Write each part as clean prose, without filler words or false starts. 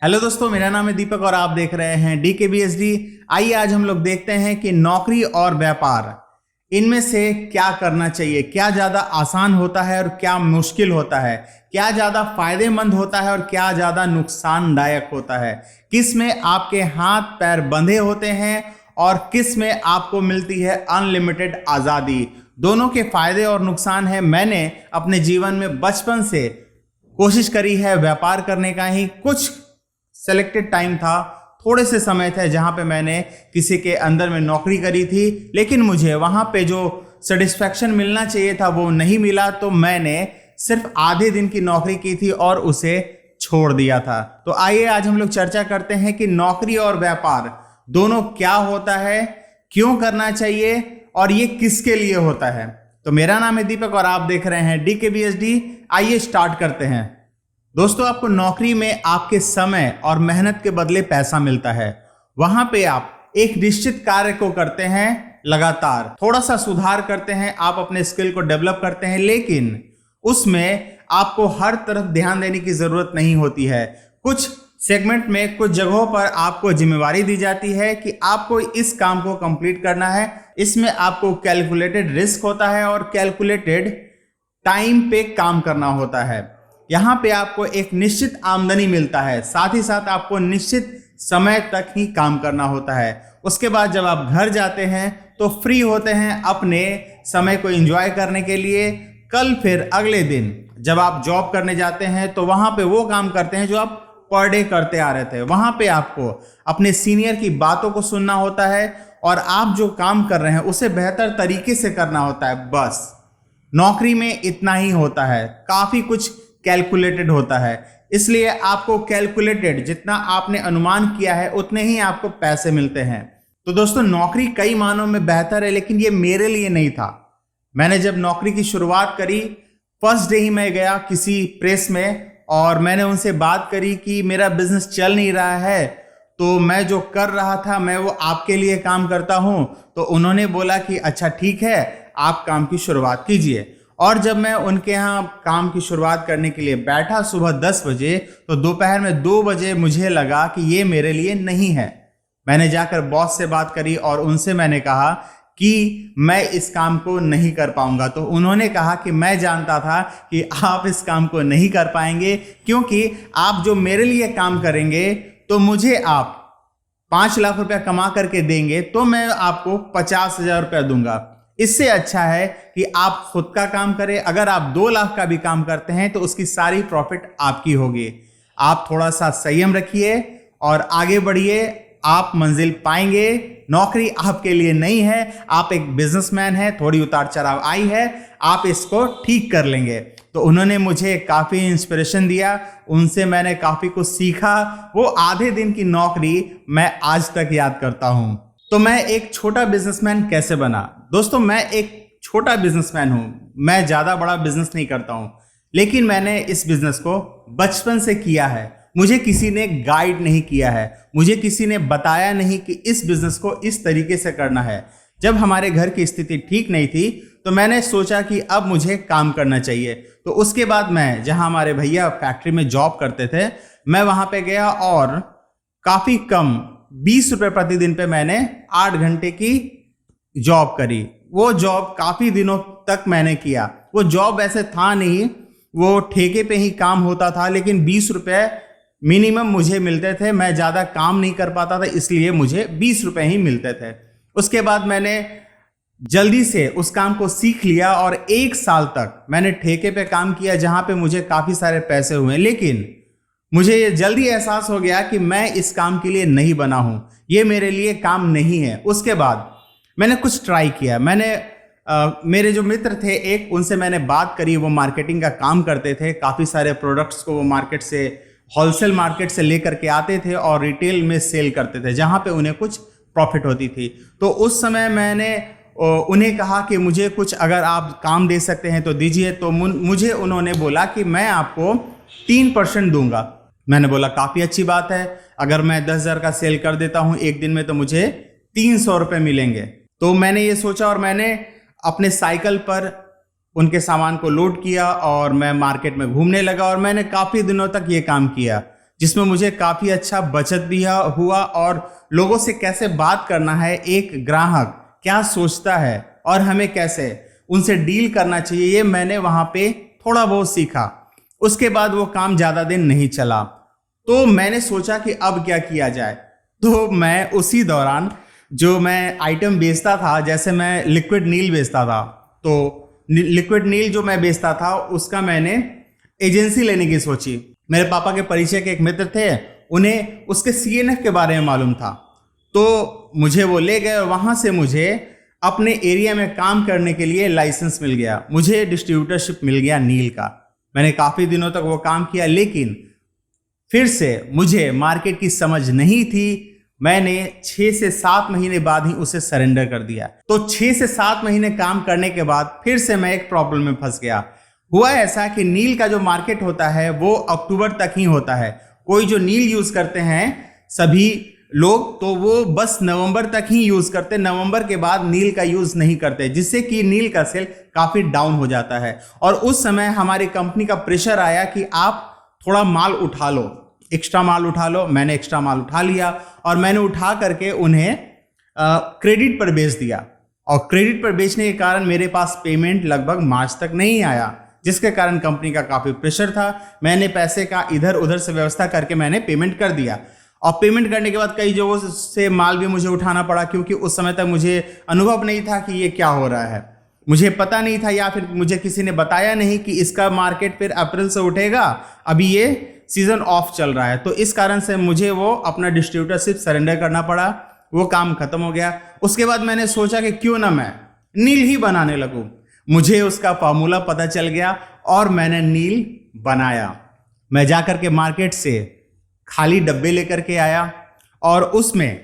Hello दोस्तों, मेरा नाम है दीपक और आप देख रहे हैं DKBSD। आइए आज हम लोग देखते हैं कि नौकरी और व्यापार, इनमें से क्या करना चाहिए, क्या ज़्यादा आसान होता है और क्या मुश्किल होता है, क्या ज़्यादा फायदेमंद होता है और क्या ज़्यादा नुकसानदायक होता है, किस में आपके हाथ पैर बंधे होते हैं और किस में आपको मिलती है अनलिमिटेड आज़ादी। दोनों के फायदे और नुकसान है। मैंने अपने जीवन में बचपन से कोशिश करी है व्यापार करने का। ही कुछ सेलेक्टेड टाइम था, थोड़े से समय थे जहां पे मैंने किसी के अंदर में नौकरी करी थी, लेकिन मुझे वहां पे जो सेटिस्फैक्शन मिलना चाहिए था वो नहीं मिला। तो मैंने सिर्फ आधे दिन की नौकरी की थी और उसे छोड़ दिया था। तो आइए आज हम लोग चर्चा करते हैं कि नौकरी और व्यापार दोनों क्या होता है, क्यों करना चाहिए और ये किसके लिए होता है। तो मेरा नाम है दीपक और आप देख रहे हैं DKBSD। आइए स्टार्ट करते हैं। दोस्तों, आपको नौकरी में आपके समय और मेहनत के बदले पैसा मिलता है। वहां पे आप एक निश्चित कार्य को करते हैं, लगातार थोड़ा सा सुधार करते हैं, आप अपने स्किल को डेवलप करते हैं, लेकिन उसमें आपको हर तरफ ध्यान देने की जरूरत नहीं होती है। कुछ सेगमेंट में, कुछ जगहों पर आपको जिम्मेवारी दी जाती है कि आपको इस काम को कंप्लीट करना है। इसमें आपको कैलकुलेटेड रिस्क होता है और कैलकुलेटेड टाइम पे काम करना होता है। यहाँ पे आपको एक निश्चित आमदनी मिलता है, साथ ही साथ आपको निश्चित समय तक ही काम करना होता है। उसके बाद जब आप घर जाते हैं तो फ्री होते हैं अपने समय को एंजॉय करने के लिए। कल फिर अगले दिन जब आप जॉब करने जाते हैं तो वहाँ पे वो काम करते हैं जो आप पर डे करते आ रहे थे। वहाँ पे आपको अपने सीनियर की बातों को सुनना होता है और आप जो काम कर रहे हैं उसे बेहतर तरीके से करना होता है। बस नौकरी में इतना ही होता है, काफ़ी कुछ कैलकुलेटेड होता है। इसलिए आपको कैलकुलेटेड जितना आपने अनुमान किया है उतने ही आपको पैसे मिलते हैं। तो दोस्तों, नौकरी कई मानों में बेहतर है, लेकिन ये मेरे लिए नहीं था। मैंने जब नौकरी की शुरुआत करी, फर्स्ट डे ही मैं गया किसी प्रेस में और मैंने उनसे बात करी कि मेरा बिजनेस चल नहीं रहा है, तो मैं जो कर रहा था मैं वो आपके लिए काम करता हूँ। तो उन्होंने बोला कि अच्छा ठीक है, आप काम की शुरुआत कीजिए। और जब मैं उनके यहाँ काम की शुरुआत करने के लिए बैठा सुबह 10 बजे, तो दोपहर में 2 बजे मुझे लगा कि ये मेरे लिए नहीं है। मैंने जाकर बॉस से बात करी और उनसे मैंने कहा कि मैं इस काम को नहीं कर पाऊंगा। तो उन्होंने कहा कि मैं जानता था कि आप इस काम को नहीं कर पाएंगे, क्योंकि आप जो मेरे लिए काम करेंगे तो मुझे आप 5 लाख रुपया कमा करके देंगे तो मैं आपको 50,000 रुपया दूंगा। इससे अच्छा है कि आप खुद का काम करें। अगर आप 2 लाख का भी काम करते हैं तो उसकी सारी प्रॉफिट आपकी होगी। आप थोड़ा सा संयम रखिए और आगे बढ़िए, आप मंजिल पाएंगे। नौकरी आपके लिए नहीं है, आप एक बिजनेसमैन हैं, थोड़ी उतार चढ़ाव आई है, आप इसको ठीक कर लेंगे। तो उन्होंने मुझे काफ़ी इंस्पिरेशन दिया, उनसे मैंने काफ़ी कुछ सीखा। वो आधे दिन की नौकरी मैं आज तक याद करता हूँ। तो मैं एक छोटा बिजनेसमैन कैसे बना? दोस्तों, मैं एक छोटा बिजनेसमैन हूँ, मैं ज़्यादा बड़ा बिजनेस नहीं करता हूँ, लेकिन मैंने इस बिजनेस को बचपन से किया है। मुझे किसी ने गाइड नहीं किया है, मुझे किसी ने बताया नहीं कि इस बिजनेस को इस तरीके से करना है। जब हमारे घर की स्थिति ठीक नहीं थी तो मैंने सोचा कि अब मुझे काम करना चाहिए। तो उसके बाद मैं, जहाँ हमारे भैया फैक्ट्री में जॉब करते थे, मैं वहाँ पे गया और काफ़ी कम 20 रुपये प्रतिदिन पे मैंने 8 घंटे की जॉब करी। वो जॉब काफ़ी दिनों तक मैंने किया। वो जॉब ऐसे था नहीं, वो ठेके पे ही काम होता था, लेकिन 20 रुपये मिनिमम मुझे मिलते थे। मैं ज़्यादा काम नहीं कर पाता था, इसलिए मुझे 20 रुपये ही मिलते थे। उसके बाद मैंने जल्दी से उस काम को सीख लिया और 1 साल तक मैंने ठेके पे काम किया, जहाँ पे मुझे काफ़ी सारे पैसे हुए। लेकिन मुझे ये जल्दी एहसास हो गया कि मैं इस काम के लिए नहीं बना हूँ, ये मेरे लिए काम नहीं है। उसके बाद मैंने कुछ ट्राई किया। मेरे जो मित्र थे एक, उनसे मैंने बात करी, वो मार्केटिंग का काम करते थे। काफ़ी सारे प्रोडक्ट्स को वो मार्केट से, होलसेल मार्केट से लेकर के आते थे और रिटेल में सेल करते थे, जहाँ पे उन्हें कुछ प्रॉफिट होती थी। तो उस समय मैंने उन्हें कहा कि मुझे कुछ अगर आप काम दे सकते हैं तो दीजिए। तो मुझे उन्होंने बोला कि मैं आपको 3% दूंगा। मैंने बोला काफ़ी अच्छी बात है, अगर मैं 10,000 का सेल कर देता हूँ एक दिन में तो मुझे 300 रुपये मिलेंगे। तो मैंने ये सोचा और मैंने अपने साइकिल पर उनके सामान को लोड किया और मैं मार्केट में घूमने लगा और मैंने काफ़ी दिनों तक ये काम किया। जिसमें मुझे काफ़ी अच्छा बचत भी हुआ और लोगों से कैसे बात करना है, एक ग्राहक क्या सोचता है और हमें कैसे उनसे डील करना चाहिए, ये मैंने वहाँ पे थोड़ा बहुत सीखा। उसके बाद वो काम ज़्यादा दिन नहीं चला, तो मैंने सोचा कि अब क्या किया जाए। तो मैं उसी दौरान जो मैं आइटम बेचता था, जैसे मैं लिक्विड नील बेचता था, तो लिक्विड नील जो मैं बेचता था उसका मैंने एजेंसी लेने की सोची। मेरे पापा के परिचय के एक मित्र थे, उन्हें उसके CNF के बारे में मालूम था, तो मुझे वो ले गए और वहाँ से मुझे अपने एरिया में काम करने के लिए लाइसेंस मिल गया, मुझे डिस्ट्रीब्यूटरशिप मिल गया नील का। मैंने काफ़ी दिनों तक वो काम किया, लेकिन फिर से मुझे मार्केट की समझ नहीं थी। मैंने 6 से 7 महीने बाद ही उसे सरेंडर कर दिया। तो 6 से 7 महीने काम करने के बाद फिर से मैं एक प्रॉब्लम में फंस गया। हुआ ऐसा कि नील का जो मार्केट होता है वो अक्टूबर तक ही होता है। कोई जो नील यूज करते हैं सभी लोग, तो वो बस नवंबर तक ही यूज करते, नवंबर के बाद नील का यूज नहीं करते, जिससे कि नील का सेल काफी डाउन हो जाता है। और उस समय हमारी कंपनी का प्रेशर आया कि आप थोड़ा माल उठा लो, एक्स्ट्रा माल उठा लो। मैंने एक्स्ट्रा माल उठा लिया और मैंने उठा करके उन्हें क्रेडिट पर बेच दिया। और क्रेडिट पर बेचने के कारण मेरे पास पेमेंट लगभग मार्च तक नहीं आया, जिसके कारण कंपनी का काफ़ी प्रेशर था। मैंने पैसे का इधर उधर से व्यवस्था करके मैंने पेमेंट कर दिया। और पेमेंट करने के बाद कई जगहों से माल भी मुझे उठाना पड़ा, क्योंकि उस समय तक मुझे अनुभव नहीं था कि ये क्या हो रहा है। मुझे पता नहीं था, या फिर मुझे किसी ने बताया नहीं कि इसका मार्केट फिर अप्रैल से उठेगा, अभी ये सीजन ऑफ चल रहा है। तो इस कारण से मुझे वो अपना डिस्ट्रीब्यूटरशिप सरेंडर करना पड़ा, वो काम खत्म हो गया। उसके बाद मैंने सोचा कि क्यों ना मैं नील ही बनाने लगूं। मुझे उसका फार्मूला पता चल गया और मैंने नील बनाया। मैं जाकर के मार्केट से खाली डब्बे लेकर के आया और उसमें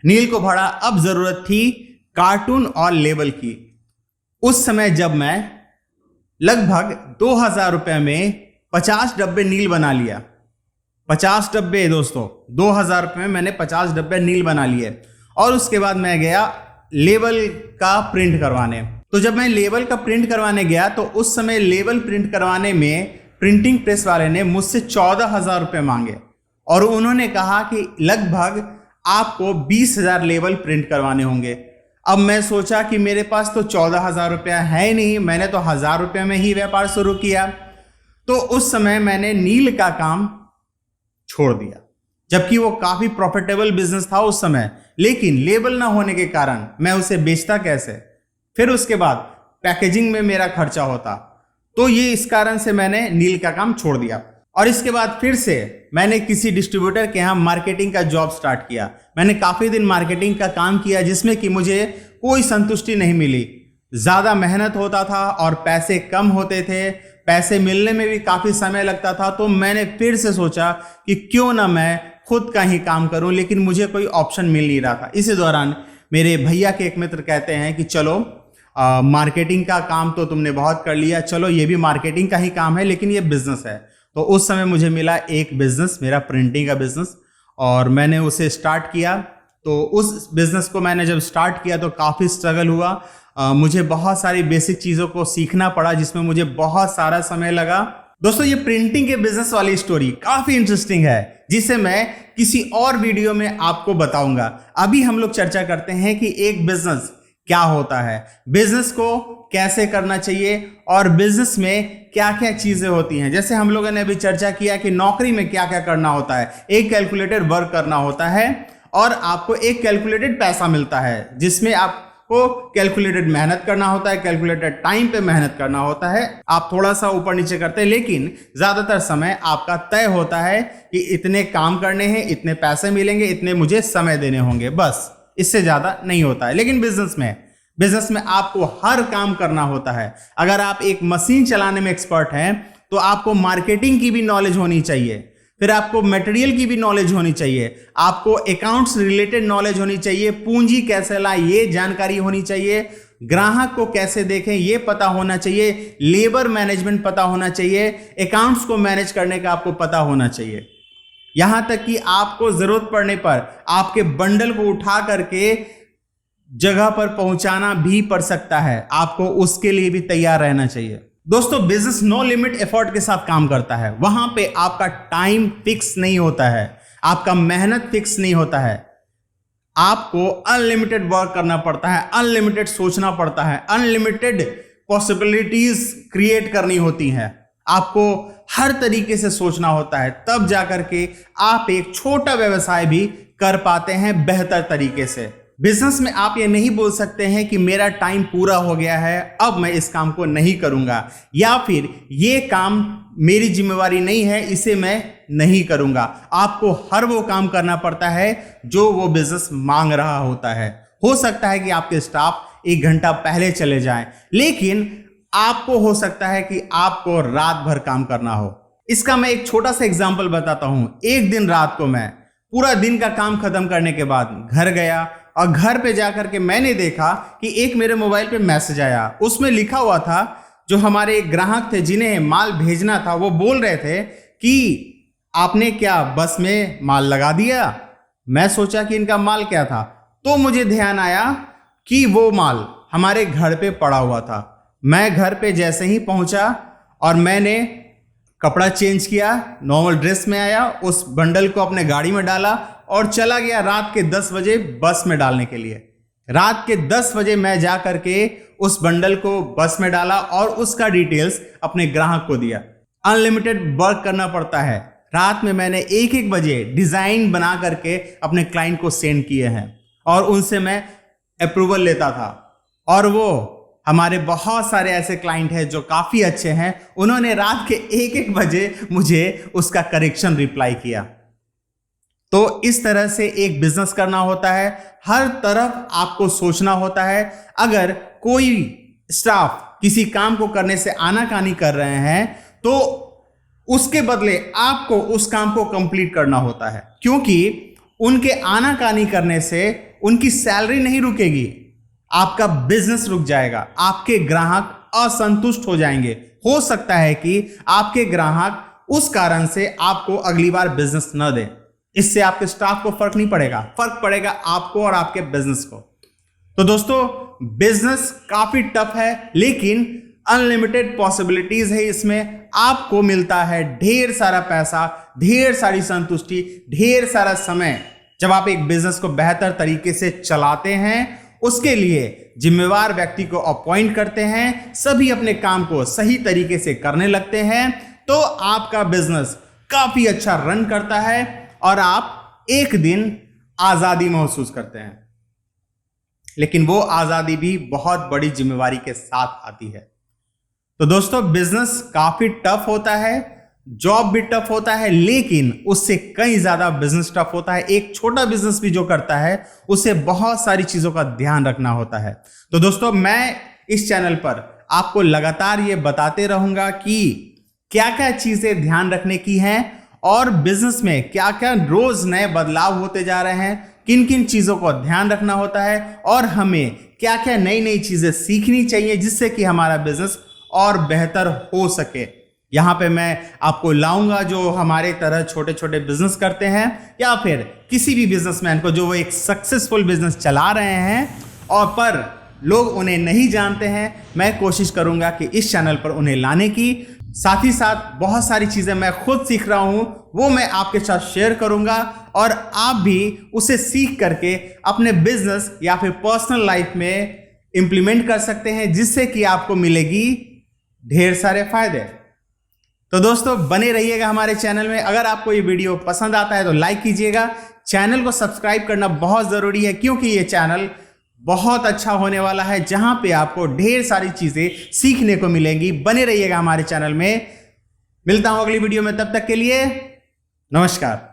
नील को भरा। अब जरूरत थी कार्टून और लेबल की। उस समय जब मैं लगभग 2000 रुपये में 50 डब्बे नील बना लिया, 50 डब्बे दोस्तों, 2000 रुपये में मैंने 50 डब्बे नील बना लिए। और उसके बाद मैं गया लेबल का प्रिंट करवाने। तो जब मैं लेबल का प्रिंट करवाने गया तो उस समय लेबल प्रिंट करवाने में प्रिंटिंग प्रेस वाले ने मुझसे 14,000 रुपये मांगे और उन्होंने कहा कि लगभग आपको 20,000 लेबल प्रिंट करवाने होंगे। अब मैं सोचा कि मेरे पास तो 14,000 रुपया है ही नहीं, मैंने तो 1,000 रुपये में ही व्यापार शुरू किया। तो उस समय मैंने नील का काम छोड़ दिया, जबकि वो काफी प्रॉफिटेबल बिजनेस था उस समय, लेकिन लेबल ना होने के कारण मैं उसे बेचता कैसे, फिर उसके बाद पैकेजिंग में मेरा खर्चा होता। तो ये इस कारण से मैंने नील का काम छोड़ दिया। और इसके बाद फिर से मैंने किसी डिस्ट्रीब्यूटर के यहाँ मार्केटिंग का जॉब स्टार्ट किया। मैंने काफ़ी दिन मार्केटिंग का काम किया, जिसमें कि मुझे कोई संतुष्टि नहीं मिली। ज़्यादा मेहनत होता था और पैसे कम होते थे, पैसे मिलने में भी काफ़ी समय लगता था। तो मैंने फिर से सोचा कि क्यों ना मैं खुद का ही काम करूं, लेकिन मुझे कोई ऑप्शन मिल नहीं रहा था। इसी दौरान मेरे भैया के एक मित्र कहते हैं कि चलो मार्केटिंग का काम तो तुमने बहुत कर लिया, चलो ये भी मार्केटिंग का ही काम है, लेकिन ये बिजनेस है। तो उस समय मुझे मिला एक बिजनेस, मेरा प्रिंटिंग का बिजनेस, और मैंने उसे स्टार्ट किया। तो उस बिजनेस को मैंने जब स्टार्ट किया तो काफ़ी स्ट्रगल हुआ। मुझे बहुत सारी बेसिक चीज़ों को सीखना पड़ा, जिसमें मुझे बहुत सारा समय लगा। दोस्तों, ये प्रिंटिंग के बिजनेस वाली स्टोरी काफ़ी इंटरेस्टिंग है, जिसे मैं किसी और वीडियो में आपको बताऊंगा। अभी हम लोग चर्चा करते हैं कि एक बिजनेस क्या होता है, बिजनेस को कैसे करना चाहिए और बिजनेस में क्या क्या चीजें होती हैं। जैसे हम लोगों ने अभी चर्चा किया कि नौकरी में क्या क्या करना होता है। एक कैलकुलेटेड वर्क करना होता है और आपको एक कैलकुलेटेड पैसा मिलता है, जिसमें आपको कैलकुलेटेड मेहनत करना होता है, कैलकुलेटेड टाइम पे मेहनत करना होता है। आप थोड़ा सा ऊपर नीचे करते हैं, लेकिन ज्यादातर समय आपका तय होता है कि इतने काम करने हैं, इतने पैसे मिलेंगे, इतने मुझे समय देने होंगे, बस इससे ज्यादा नहीं होता है। लेकिन बिजनेस में आपको हर काम करना होता है। अगर आप एक मशीन चलाने में एक्सपर्ट हैं तो आपको मार्केटिंग की भी नॉलेज होनी चाहिए, फिर आपको मटेरियल की भी नॉलेज होनी चाहिए, आपको अकाउंट्स रिलेटेड नॉलेज होनी चाहिए, पूंजी कैसे लाए ये जानकारी होनी चाहिए, ग्राहक को कैसे देखें ये पता होना चाहिए, लेबर मैनेजमेंट पता होना चाहिए, अकाउंट्स को मैनेज करने का आपको पता होना चाहिए। यहां तक कि आपको जरूरत पड़ने पर आपके बंडल को उठा करके जगह पर पहुंचाना भी पड़ सकता है, आपको उसके लिए भी तैयार रहना चाहिए। दोस्तों बिजनेस नो लिमिट एफर्ट के साथ काम करता है। वहां पे आपका टाइम फिक्स नहीं होता है, आपका मेहनत फिक्स नहीं होता है। आपको अनलिमिटेड वर्क करना पड़ता है, अनलिमिटेड सोचना पड़ता है, अनलिमिटेड पॉसिबिलिटीज क्रिएट करनी होती हैं। आपको हर तरीके से सोचना होता है, तब जाकर के आप एक छोटा व्यवसाय भी कर पाते हैं बेहतर तरीके से। बिजनेस में आप ये नहीं बोल सकते हैं कि मेरा टाइम पूरा हो गया है, अब मैं इस काम को नहीं करूंगा, या फिर ये काम मेरी जिम्मेवारी नहीं है, इसे मैं नहीं करूंगा। आपको हर वो काम करना पड़ता है जो वो बिजनेस मांग रहा होता है। हो सकता है कि आपके स्टाफ 1 घंटा पहले चले जाएं, लेकिन आपको हो सकता है कि आपको रात भर काम करना हो। इसका मैं एक छोटा सा एग्जांपल बताता हूं। एक दिन रात को मैं पूरा दिन का काम खत्म करने के बाद घर गया और घर पे जाकर के मैंने देखा कि एक मेरे मोबाइल पे मैसेज आया। उसमें लिखा हुआ था, जो हमारे एक ग्राहक थे जिन्हें माल भेजना था, वो बोल रहे थे कि आपने क्या बस में माल लगा दिया। मैं सोचा कि इनका माल क्या था, तो मुझे ध्यान आया कि वो माल हमारे घर पे पड़ा हुआ था। मैं घर पे जैसे ही पहुंचा और मैंने कपड़ा चेंज किया, नॉर्मल ड्रेस में आया, उस बंडल को अपने गाड़ी में डाला और चला गया रात के 10 बजे बस में डालने के लिए। रात के 10 बजे मैं जा करके उस बंडल को बस में डाला और उसका डिटेल्स अपने ग्राहक को दिया। अनलिमिटेड वर्क करना पड़ता है। रात में मैंने 1-1 बजे डिजाइन बना करके अपने क्लाइंट को सेंड किए हैं और उनसे मैं अप्रूवल लेता था। और वो हमारे बहुत सारे ऐसे क्लाइंट हैं जो काफी अच्छे हैं, उन्होंने रात के 1-1 बजे मुझे उसका करेक्शन रिप्लाई किया। तो इस तरह से एक बिजनेस करना होता है, हर तरफ आपको सोचना होता है। अगर कोई स्टाफ किसी काम को करने से आनाकानी कर रहे हैं तो उसके बदले आपको उस काम को कंप्लीट करना होता है, क्योंकि उनके आनाकानी करने से उनकी सैलरी नहीं रुकेगी, आपका बिजनेस रुक जाएगा, आपके ग्राहक असंतुष्ट हो जाएंगे। हो सकता है कि आपके ग्राहक उस कारण से आपको अगली बार बिजनेस न दें। इससे आपके स्टाफ को फर्क नहीं पड़ेगा, फर्क पड़ेगा आपको और आपके बिजनेस को। तो दोस्तों बिजनेस काफी टफ है, लेकिन अनलिमिटेड पॉसिबिलिटीज है। इसमें आपको मिलता है ढेर सारा पैसा, ढेर सारी संतुष्टि, ढेर सारा समय। जब आप एक बिजनेस को बेहतर तरीके से चलाते हैं, उसके लिए जिम्मेवार व्यक्ति को अपॉइंट करते हैं, सभी अपने काम को सही तरीके से करने लगते हैं, तो आपका बिजनेस काफी अच्छा रन करता है और आप एक दिन आजादी महसूस करते हैं। लेकिन वो आजादी भी बहुत बड़ी जिम्मेवारी के साथ आती है। तो दोस्तों बिजनेस काफी टफ होता है, जॉब भी टफ होता है, लेकिन उससे कई ज्यादा बिजनेस टफ होता है। एक छोटा बिजनेस भी जो करता है उसे बहुत सारी चीजों का ध्यान रखना होता है। तो दोस्तों मैं इस चैनल पर आपको लगातार ये बताते रहूंगा कि क्या क्या चीजें ध्यान रखने की हैं और बिजनेस में क्या क्या रोज नए बदलाव होते जा रहे हैं, किन किन चीजों को ध्यान रखना होता है और हमें क्या क्या नई नई चीजें सीखनी चाहिए जिससे कि हमारा बिजनेस और बेहतर हो सके। यहाँ पे मैं आपको लाऊंगा जो हमारे तरह छोटे छोटे बिजनेस करते हैं या फिर किसी भी बिजनेसमैन को जो वो एक सक्सेसफुल बिजनेस चला रहे हैं और पर लोग उन्हें नहीं जानते हैं। मैं कोशिश करूंगा कि इस चैनल पर उन्हें लाने की, साथ ही साथ बहुत सारी चीजें मैं खुद सीख रहा हूं वो मैं आपके साथ शेयर करूंगा और आप भी उसे सीख करके अपने बिजनेस या फिर पर्सनल लाइफ में इंप्लीमेंट कर सकते हैं, जिससे कि आपको मिलेगी ढेर सारे फायदे। तो दोस्तों बने रहिएगा हमारे चैनल में। अगर आपको ये वीडियो पसंद आता है तो लाइक कीजिएगा। चैनल को सब्सक्राइब करना बहुत जरूरी है, क्योंकि ये चैनल बहुत अच्छा होने वाला है जहां पे आपको ढेर सारी चीजें सीखने को मिलेंगी। बने रहिएगा हमारे चैनल में। मिलता हूं अगली वीडियो में, तब तक के लिए नमस्कार।